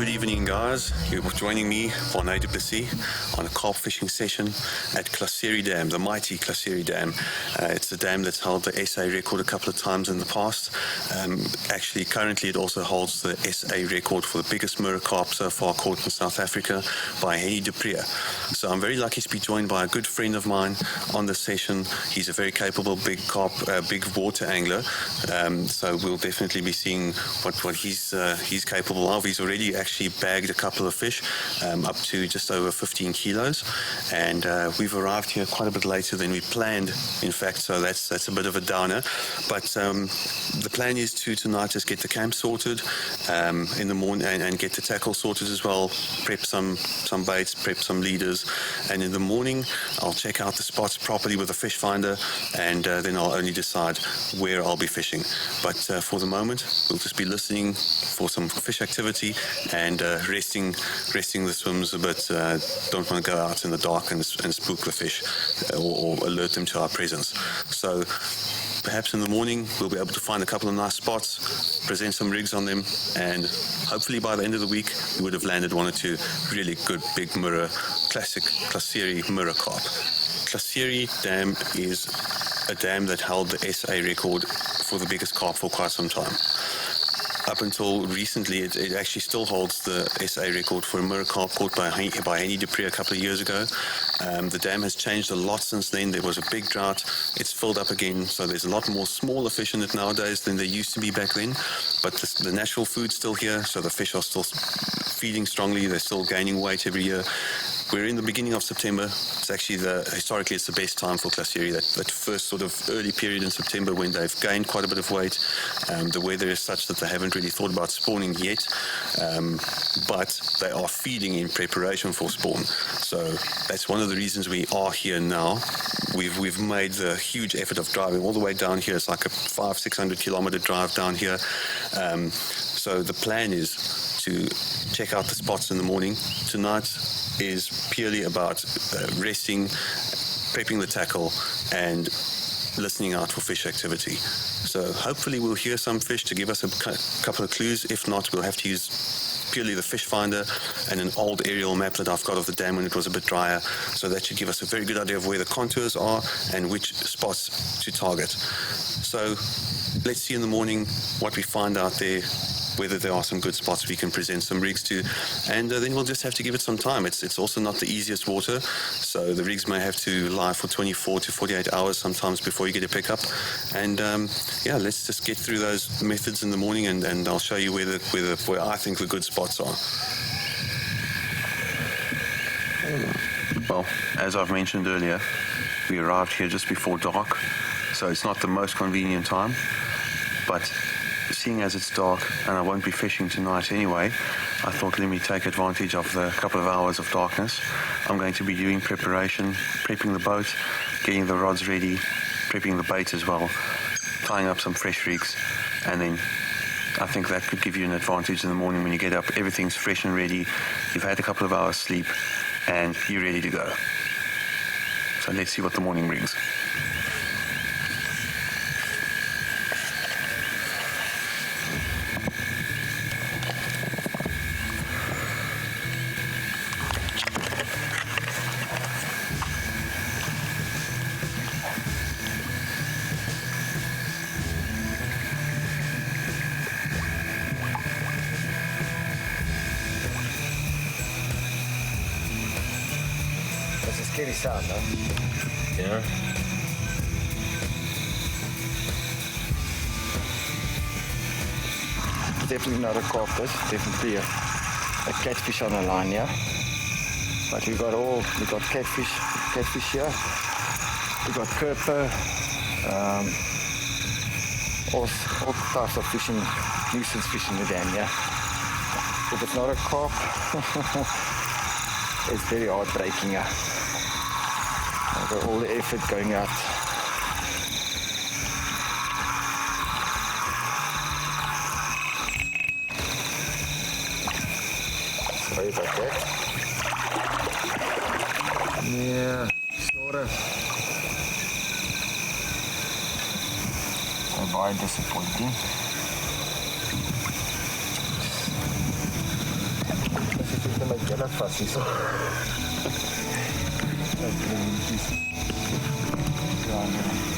Good evening, guys. You're joining me, Barne, on a carp fishing session at Klaserie Dam, the mighty Klaserie Dam. It's a dam that's held the SA record a couple of times in the past. Actually, currently it also holds the SA record for the biggest mirror carp so far caught in South Africa by Henny de Pre. So I'm very lucky to be joined by a good friend of mine on this session. He's a very capable big carp, big water angler. So we'll definitely be seeing what he's capable of. He's already actually bagged a couple of fish, up to just over 15 kilos, and we've arrived here quite a bit later than we planned, in fact, so that's a bit of a downer. But the plan is to tonight just get the camp sorted in the morning and get the tackle sorted as well, prep some baits, prep some leaders, and in the morning I'll check out the spots properly with a fish finder, and then I'll only decide where I'll be fishing. But for the moment we'll just be listening for some fish activity and resting the swims a bit. Don't want to go out in the dark and spook the fish or alert them to our presence. So perhaps in the morning we'll be able to find a couple of nice spots, present some rigs on them, and hopefully by the end of the week we would have landed one or two really good big mirror, classic Klaserie mirror carp. Klaserie Dam is a dam that held the SA record for the biggest carp for quite some time. Up until recently, it actually still holds the SA record for a mirror carp caught by Henny de Pre a couple of years ago. The dam has changed a lot since then. There was a big drought. It's filled up again, so there's a lot more smaller fish in it nowadays than there used to be back then. But the natural food's still here, so the fish are still feeding strongly. They're still gaining weight every year. We're in the beginning of September. It's actually historically it's the best time for Klaserie, that first sort of early period in September when they've gained quite a bit of weight. The weather is such that they haven't really thought about spawning yet, but they are feeding in preparation for spawn. So that's one of the reasons we are here now. We've made the huge effort of driving all the way down here. It's like a 500-600 kilometer drive down here. So the plan is to check out the spots in the morning. Tonight is purely about resting, prepping the tackle, and listening out for fish activity. So hopefully we'll hear some fish to give us a couple of clues. If not, we'll have to use purely the fish finder and an old aerial map that I've got of the dam when it was a bit drier. So that should give us a very good idea of where the contours are and which spots to target. So let's see in the morning what we find out there, whether there are some good spots we can present some rigs to, and then we'll just have to give it some time. It's also not the easiest water, so the rigs may have to lie for 24 to 48 hours sometimes before you get a pickup. And yeah, let's just get through those methods in the morning, and I'll show you where I think the good spots are. Well, as I've mentioned earlier, we arrived here just before dark, so it's not the most convenient time, but seeing as it's dark and I won't be fishing tonight anyway, I thought let me take advantage of the couple of hours of darkness. I'm going to be doing preparation, prepping the boat, getting the rods ready, prepping the bait as well, tying up some fresh rigs, and then I think that could give you an advantage in the morning when you get up. Everything's fresh and ready, you've had a couple of hours sleep, and you're ready to go. So let's see what the morning brings. It's a scary sound, huh? Yeah. Definitely not a carp, this. Definitely a catfish on the line, yeah. But we got catfish here. We got Carp, all types of fishing, nuisance fishing in the dam, yeah. If it's not a carp, it's very heartbreaking, yeah. I've got all the effort going out. Sorry about that. Yeah, snorter. So very disappointing. met julle vas hierso. Ja, nee.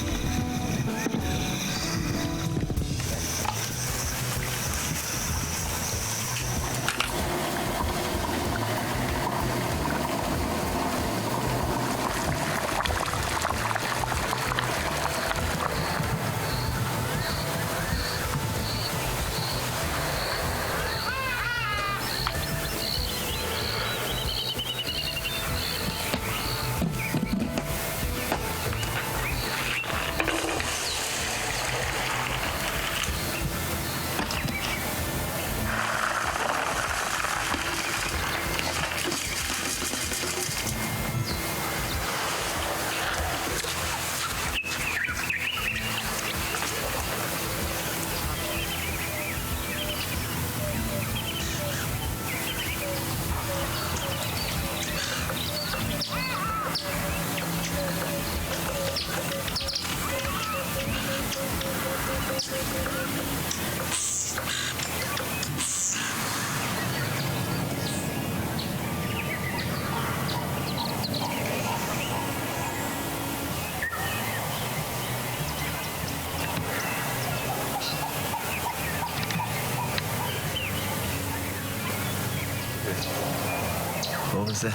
What was that?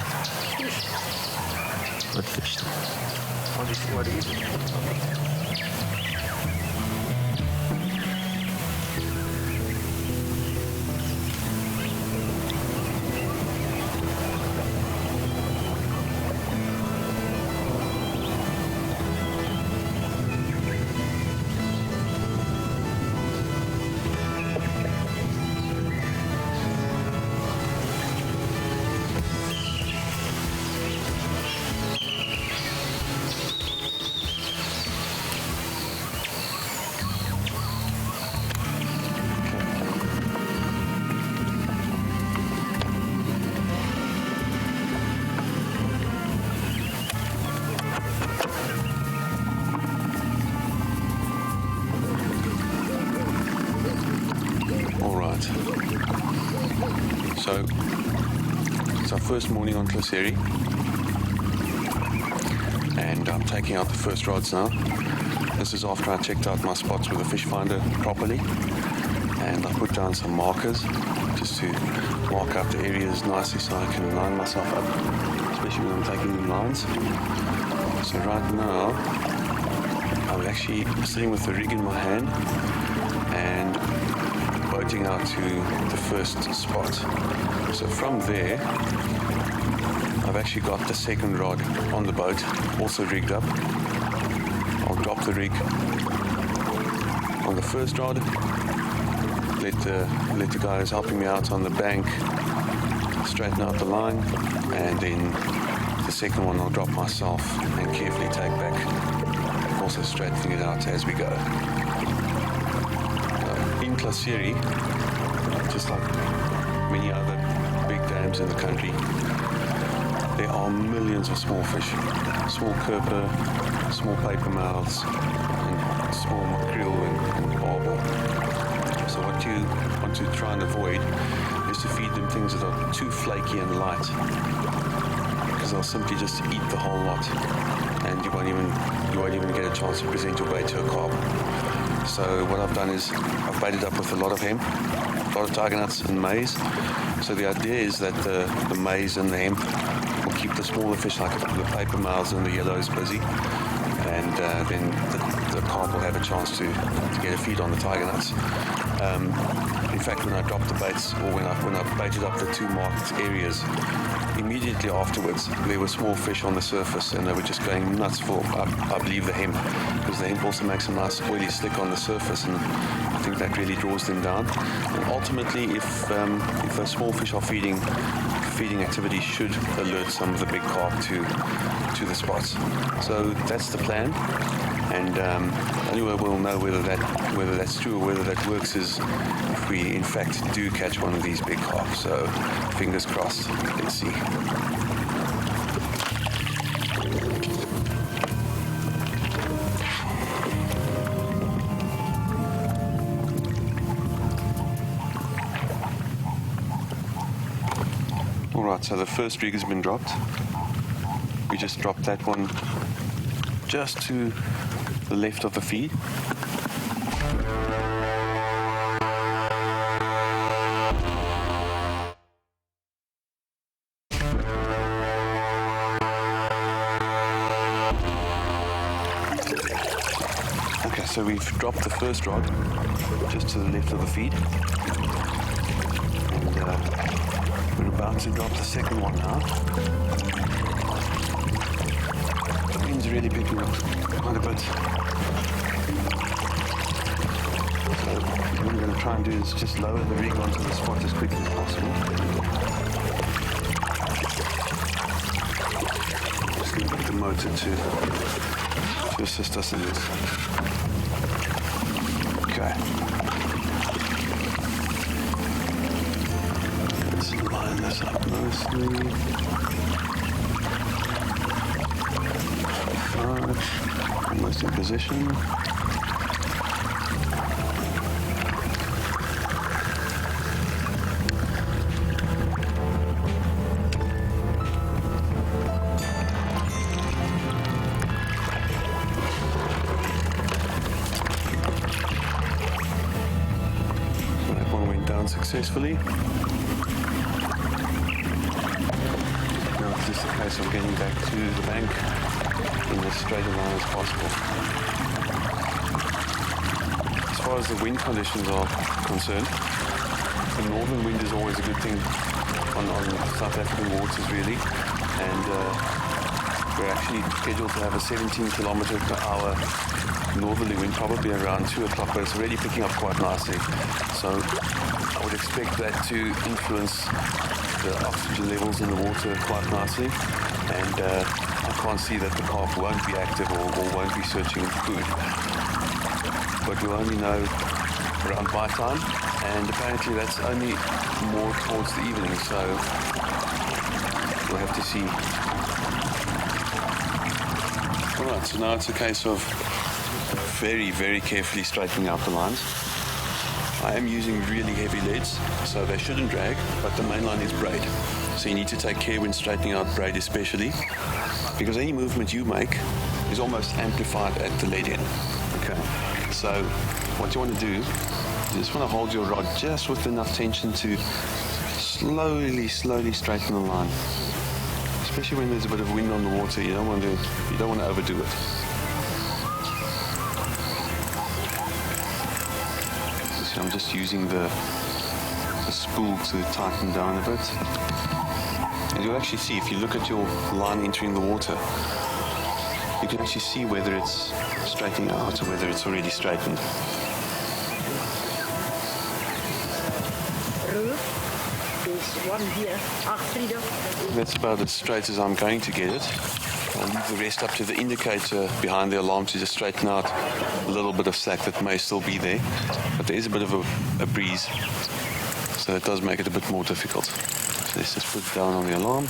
What fish? What is it? So it's our first morning on Klaserie, and I'm taking out the first rods now. This is after I checked out my spots with the fish finder properly, and I put down some markers just to mark out the areas nicely so I can line myself up, especially when I'm taking in lines. So right now I'm actually sitting with the rig in my hand and boating out to the first spot. So from there I've actually got the second rod on the boat, also rigged up. I'll drop the rig on the first rod, let the guys helping me out on the bank straighten out the line, and then the second one I'll drop myself and carefully take back, also straightening it out as we go. In Klaserie, just like many other big dams in the country, there are millions of small fish, small kerper, small paper mouths, and small mackerel and barbel. So what you want to try and avoid is to feed them things that are too flaky and light, because they'll simply just eat the whole lot, and you won't even get a chance to present your bait to a carp. So what I've done is I've baited up with a lot of hemp, a lot of tiger nuts and maize. So the idea is that the maize and the hemp will keep the smaller fish like the paper mouths and the yellows busy, and then the carp will have a chance to get a feed on the tiger nuts. In fact, when I dropped the baits, or when I baited up the two marked areas, immediately afterwards there were small fish on the surface, and they were just going nuts for, I believe, the hemp, because the hemp also makes a nice oily slick on the surface, and I think that really draws them down. And ultimately, if those small fish are feeding activity should alert some of the big carp to the spots. So that's the plan, and only way we'll know whether that's true or whether that works is if we in fact do catch one of these big carp. So fingers crossed. Let's see. Alright, so the first rig has been dropped. We just dropped that one just to the left of the feed. Okay, so we've dropped the first rod just to the left of the feed. And we're about to drop the second one now. The wind's really picking up quite a bit. So what I'm going to try and do is just lower the rig onto the spot as quickly as possible. Just going to get the motor to assist us in this. Okay. Let's line this up nicely. Right. Almost in position. Successfully. Now it's just a case of getting back to the bank in as straight a line as possible. As far as the wind conditions are concerned, the northern wind is always a good thing on South African waters really, and we're actually scheduled to have a 17 kilometer per hour northerly wind probably around 2 o'clock, but it's already picking up quite nicely. So I would expect that to influence the oxygen levels in the water quite nicely, and I can't see that the carp won't be active or won't be searching food. But we'll only know around bite time, and apparently that's only more towards the evening, so we'll have to see. Alright, so now it's a case of very, very carefully straightening out the lines. I am using really heavy leads, so they shouldn't drag, but the main line is braid. So you need to take care when straightening out braid especially, because any movement you make is almost amplified at the lead end. Okay, so what you want to do, you just want to hold your rod just with enough tension to slowly straighten the line. Especially when there's a bit of wind on the water, you don't want to overdo it. I'm just using the spool to tighten down a bit. And you'll actually see, if you look at your line entering the water, you can actually see whether it's straightening out or whether it's already straightened. That's about as straight as I'm going to get it. I'll leave the rest up to the indicator behind the alarm to just straighten out a little bit of slack that may still be there. But there is a bit of a breeze, so it does make it a bit more difficult. So let's just put it down on the alarm.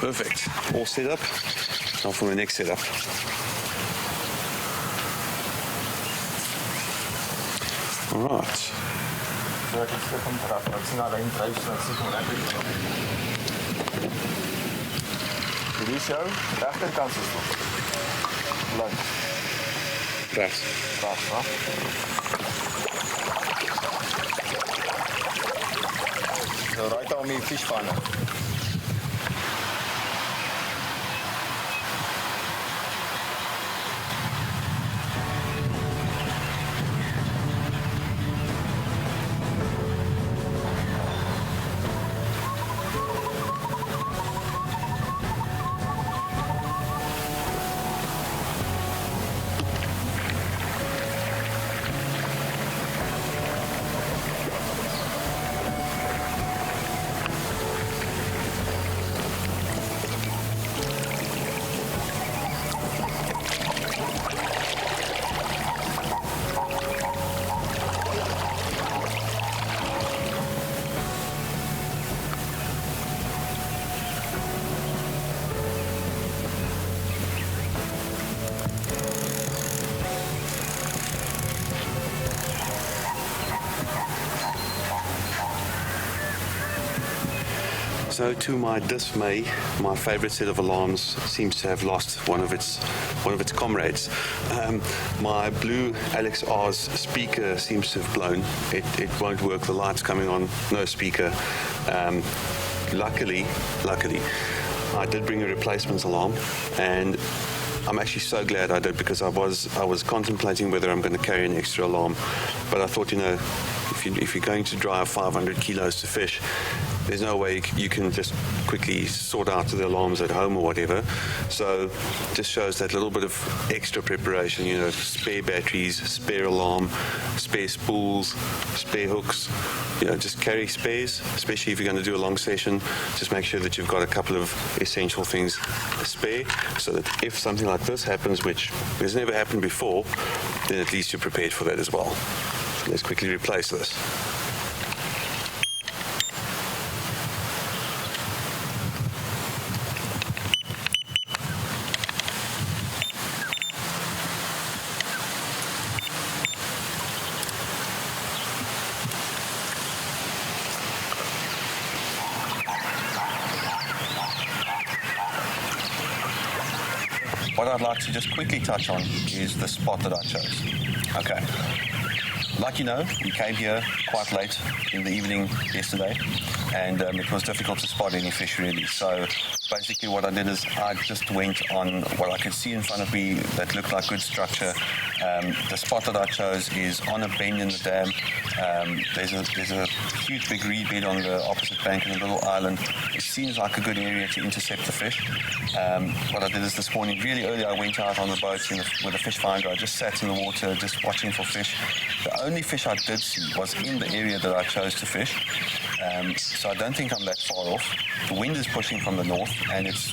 Perfect. All set up. Now for the next setup. All right. Hierdie is jou regterkant is nog. Blank. Rechts. Rechts, hè? So right on die fishpanne. So to my dismay, my favorite set of alarms seems to have lost one of its comrades. My blue Alex R's speaker seems to have blown. It won't work. The light's coming on, no speaker. Luckily, I did bring a replacement alarm, and I'm actually so glad I did, because I was contemplating whether I'm going to carry an extra alarm, but I thought, if you're going to drive 500 kilos to fish, there's no way you can just quickly sort out the alarms at home or whatever. So just shows that little bit of extra preparation, spare batteries, spare alarm, spare spools, spare hooks. Just carry spares, especially if you're going to do a long session. Just make sure that you've got a couple of essential things spare, so that if something like this happens, which has never happened before, then at least you're prepared for that as well. So let's quickly replace this. What I'd like to just quickly touch on is the spot that I chose. Okay. Like we came here quite late in the evening yesterday, and it was difficult to spot any fish really. So basically what I did is I just went on what I could see in front of me that looked like good structure. The spot that I chose is on a bend in the dam. There's a huge big reed bed on the opposite bank in a little island. It seems like a good area to intercept the fish. What I did is this morning, really early, I went out on the boat with a fish finder. I just sat in the water, just watching for fish. The only fish I did see was in the area that I chose to fish. So I don't think I'm that far off. The wind is pushing from the north, and it's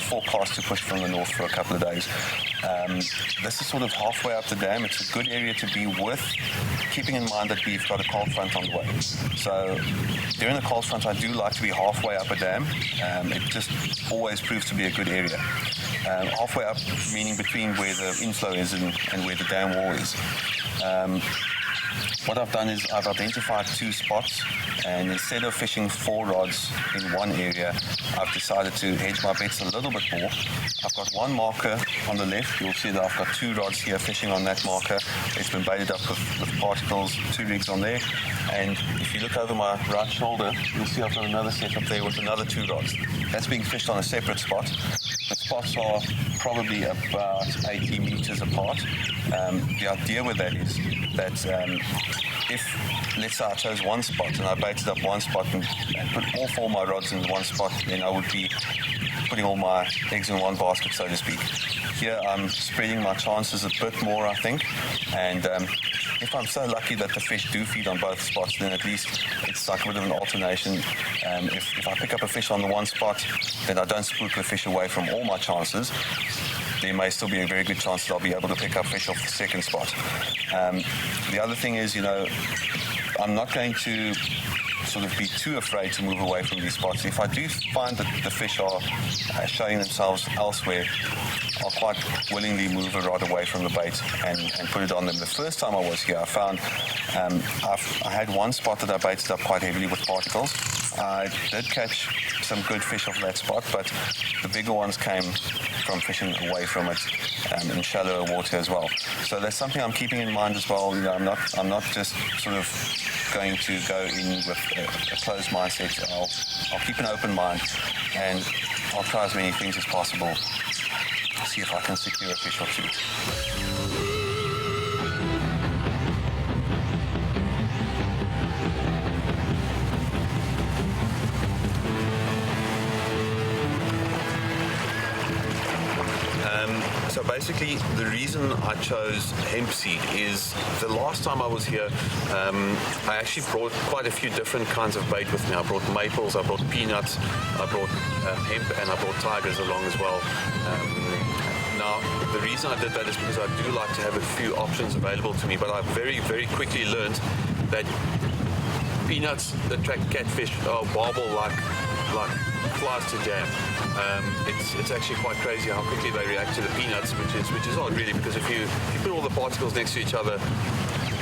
forecast to push from the north for a couple of days. This is sort of halfway up the dam. It's a good area to be with, keeping in mind that we've got a cold front on the way. So during the cold front, I do like to be halfway up a dam. It just always proves to be a good area. Halfway up, meaning between where the inflow is and where the dam wall is. What I've done is I've identified 2 spots, and instead of fishing 4 rods in one area, I've decided to hedge my bets a little bit more. I've got one marker on the left. You'll see that I've got 2 rods here fishing on that marker. It's been baited up with particles, 2 rigs on there. And if you look over my right shoulder, you'll see I've got another set up there with another 2 rods. That's being fished on a separate spot. The spots are probably about 80 meters apart. The idea with that is that if, let's say I chose one spot and I baited up one spot and put all 4 of my rods in one spot, then I would be putting all my eggs in one basket, so to speak. Here I'm spreading my chances a bit more, I think, and if I'm so lucky that the fish do feed on both spots, then at least it's like a bit of an alternation. If I pick up a fish on the one spot, then I don't spook the fish away from all my chances. There may still be a very good chance that I'll be able to pick up fish off the second spot. The other thing is, I'm not going to sort of be too afraid to move away from these spots. If I do find that the fish are showing themselves elsewhere, I'll quite willingly move a rod away from the bait and put it on them. The first time I was here, I found I had one spot that I baited up quite heavily with particles. I did catch some good fish off that spot, but the bigger ones came from fishing away from it in shallower water as well. So that's something I'm keeping in mind as well. I'm not just sort of going to go in with a closed mindset. I'll keep an open mind, and I'll try as many things as possible. See if I can secure a fish or 2. So basically, the reason I chose hemp seed is the last time I was here, I actually brought quite a few different kinds of bait with me. I brought maples, I brought peanuts, I brought hemp, and I brought tigers along as well. Now, the reason I did that is because I do like to have a few options available to me, but I very, very quickly learned that peanuts attract catfish warble like flies to jam. It's actually quite crazy how quickly they react to the peanuts, which is odd really, because if you put all the particles next to each other,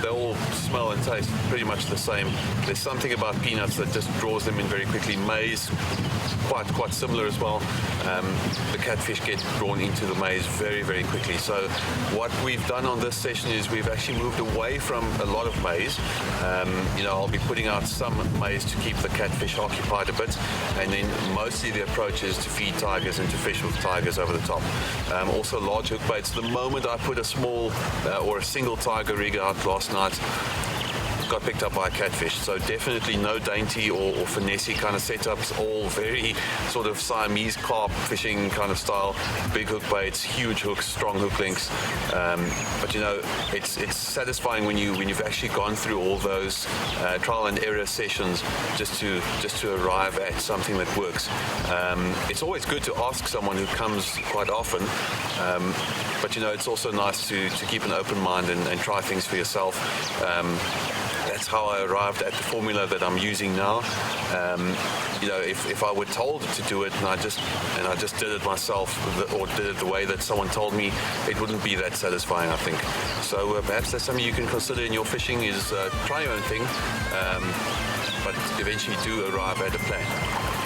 they all smell and taste pretty much the same. There's something about peanuts that just draws them in very quickly. Maize, quite similar as well. The catfish get drawn into the maize very, very quickly. So what we've done on this session is we've actually moved away from a lot of maize. I'll be putting out some maize to keep the catfish occupied a bit, and then mostly the approach is to feed tigers and to fish with tigers over the top. Also large hook baits. The moment I put a small or a single tiger rig out last night, got picked up by a catfish. So definitely no dainty or finessey kind of setups, all very sort of Siamese carp fishing kind of style, big hook baits, huge hooks, strong hook lengths. But it's satisfying when you've actually gone through all those trial and error sessions just to arrive at something that works. It's always good to ask someone who comes quite often, but it's also nice to keep an open mind and try things for yourself. That's how I arrived at the formula that I'm using now. If I were told to do it and I just did it myself, or did it the way that someone told me, it wouldn't be that satisfying, I think. So perhaps that's something you can consider in your fishing, is try your own thing, but eventually do arrive at a plan.